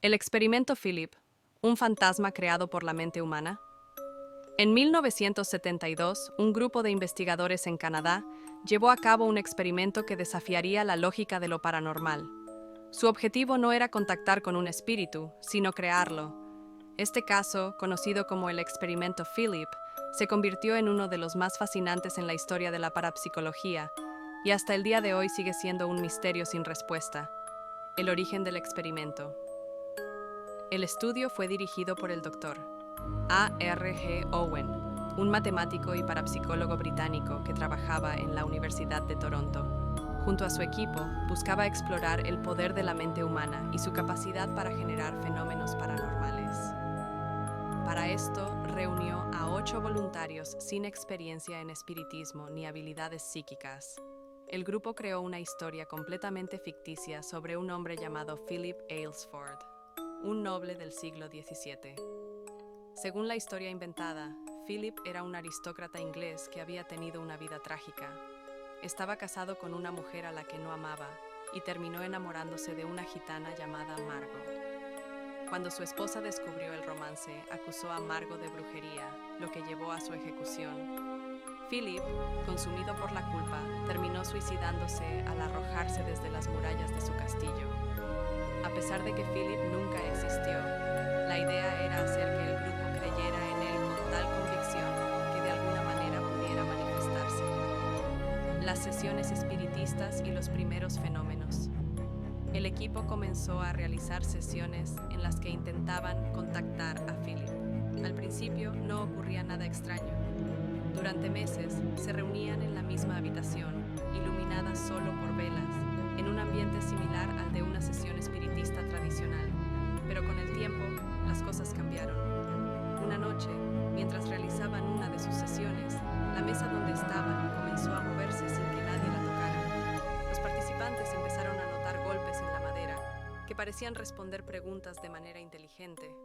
El experimento Philip, un fantasma creado por la mente humana. En 1972, un grupo de investigadores en Canadá llevó a cabo un experimento que desafiaría la lógica de lo paranormal. Su objetivo no era contactar con un espíritu, sino crearlo. Este caso, conocido como el experimento Philip, se convirtió en uno de los más fascinantes en la historia de la parapsicología, y hasta el día de hoy sigue siendo un misterio sin respuesta. El origen del experimento. El estudio fue dirigido por el Dr. A. R. G. Owen, un matemático y parapsicólogo británico que trabajaba en la Universidad de Toronto. Junto a su equipo, buscaba explorar el poder de la mente humana y su capacidad para generar fenómenos paranormales. Para esto, reunió a 8 voluntarios sin experiencia en espiritismo ni habilidades psíquicas. El grupo creó una historia completamente ficticia sobre un hombre llamado Philip Aylesford, un noble del siglo XVII. Según la historia inventada, Philip era un aristócrata inglés que había tenido una vida trágica. Estaba casado con una mujer a la que no amaba y terminó enamorándose de una gitana llamada Margot. Cuando su esposa descubrió el romance, acusó a Margot de brujería, lo que llevó a su ejecución. Philip, consumido por la culpa, terminó suicidándose al arrojarse desde las murallas de su castillo. A pesar de que Philip nunca existió, la idea era hacer que el grupo creyera en él con tal convicción que de alguna manera pudiera manifestarse. Las sesiones espiritistas y los primeros fenómenos. El equipo comenzó a realizar sesiones en las que intentaban contactar a Philip. Al principio no ocurría nada extraño. Durante meses se reunían en la misma habitación, iluminada solo por velas, en un ambiente similar al de una sesión espiritista tradicional. Pero con el tiempo, las cosas cambiaron. Una noche, mientras realizaban una de sus sesiones, la mesa donde estaban comenzó a moverse sin que nadie la tocara. Los participantes empezaron a notar golpes en la madera, que parecían responder preguntas de manera inteligente.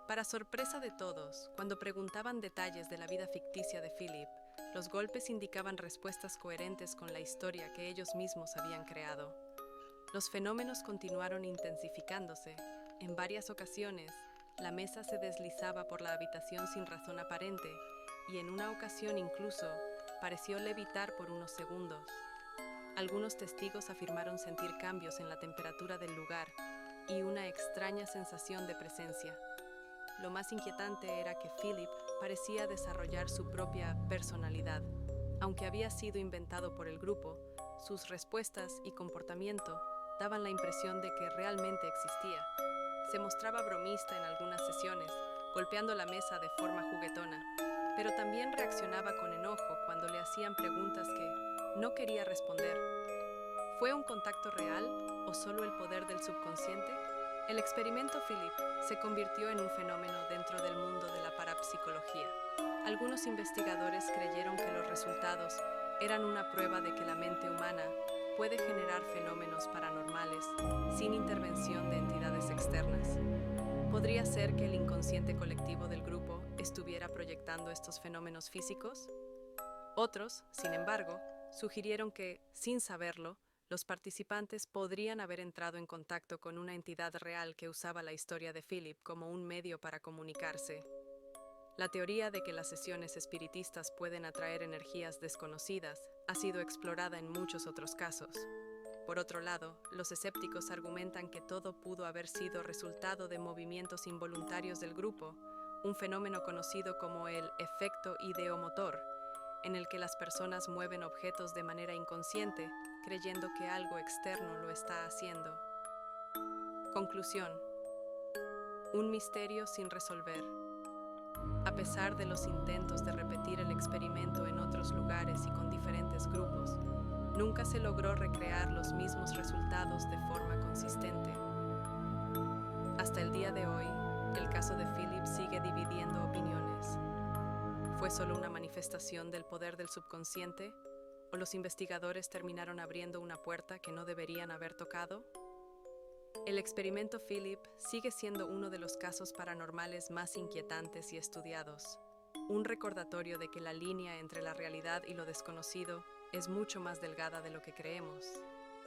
Para sorpresa de todos, cuando preguntaban detalles de la vida ficticia de Philip, los golpes indicaban respuestas coherentes con la historia que ellos mismos habían creado. Los fenómenos continuaron intensificándose. En varias ocasiones, la mesa se deslizaba por la habitación sin razón aparente, y en una ocasión incluso pareció levitar por unos segundos. Algunos testigos afirmaron sentir cambios en la temperatura del lugar y una extraña sensación de presencia. Lo más inquietante era que Philip parecía desarrollar su propia personalidad. Aunque había sido inventado por el grupo, sus respuestas y comportamiento daban la impresión de que realmente existía. Se mostraba bromista en algunas sesiones, golpeando la mesa de forma juguetona, pero también reaccionaba con enojo cuando le hacían preguntas que no quería responder. ¿Fue un contacto real o solo el poder del subconsciente? El experimento Philip se convirtió en un fenómeno dentro del mundo de la parapsicología. Algunos investigadores creyeron que los resultados eran una prueba de que la mente humana puede generar fenómenos paranormales sin intervención de entidades externas. ¿Podría ser que el inconsciente colectivo del grupo estuviera proyectando estos fenómenos físicos? Otros, sin embargo, sugirieron que, sin saberlo, los participantes podrían haber entrado en contacto con una entidad real que usaba la historia de Philip como un medio para comunicarse. La teoría de que las sesiones espiritistas pueden atraer energías desconocidas ha sido explorada en muchos otros casos. Por otro lado, los escépticos argumentan que todo pudo haber sido resultado de movimientos involuntarios del grupo, un fenómeno conocido como el efecto ideomotor, en el que las personas mueven objetos de manera inconsciente, creyendo que algo externo lo está haciendo. Conclusión. Un misterio sin resolver. A pesar de los intentos de repetir el experimento en otros lugares y con diferentes grupos, nunca se logró recrear los mismos resultados de forma consistente. Hasta el día de hoy, el caso de Philip sigue dividiendo opiniones. ¿Fue solo una manifestación del poder del subconsciente? ¿O los investigadores terminaron abriendo una puerta que no deberían haber tocado? El experimento Philip sigue siendo uno de los casos paranormales más inquietantes y estudiados, un recordatorio de que la línea entre la realidad y lo desconocido es mucho más delgada de lo que creemos.